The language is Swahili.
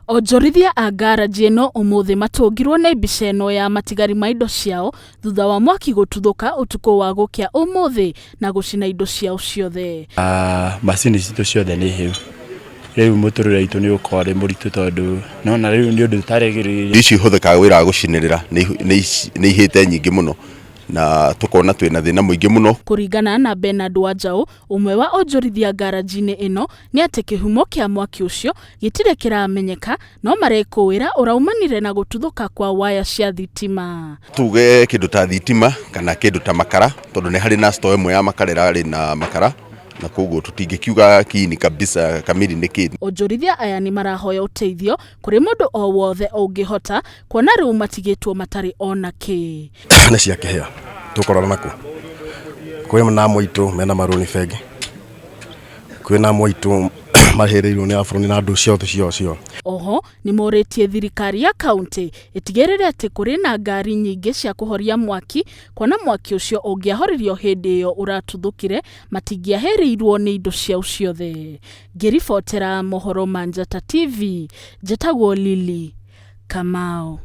Onjorithia a Garaji-ini umuthi matungirwo ni mbica ino ya matigari ma indo ciao thutha wa mwaki gututhuka utuku wa gukia umuthi na gucina indo ciao ciothe. Macini citu ciothe ni hiu. Riu muturire itu ni ukore muritu tondu nona riu ni undu taregiririe. Ici huthikaga wira gucinirira ni ihite nyingi muno na tukona twina thina muingi muno. Kuringana na Benard Wanjau, umwe wa Onjorithia Garaji-ini ino, ni ati kihumo kia mwaki ucio gitire kiramenyeka, no marekuwira uraumanire na gututhuka kwa waya cia thitima. Tuge kindu ta thitima kana kindu ta makara tondu ni hari na store imwe ya makara irari na makara na koguo tutingikiuga kiini kabisa kamili ni kini. Onjorithia aya ni marahoya uteithio kuri mundu o wothe ungihota kuona riu matigitwo matari ona ki. Ni cia kihia tukorana nako kwina na moitu mena maruni fegi kwina moitu mahereirwo ni afroni na andu ciothe cio. Oho ni moritie thirikari ya kaunti itigirire ati kuri na ngari nyingi cia kuhoria mwaki kuona mwaki ucio ungiahoririo hindi iyo uratuthukire matingiahereirwo ni indo ciao ciothe. Ngiribotera mohoro ma Njata TV, njatagwo Lili Kamau.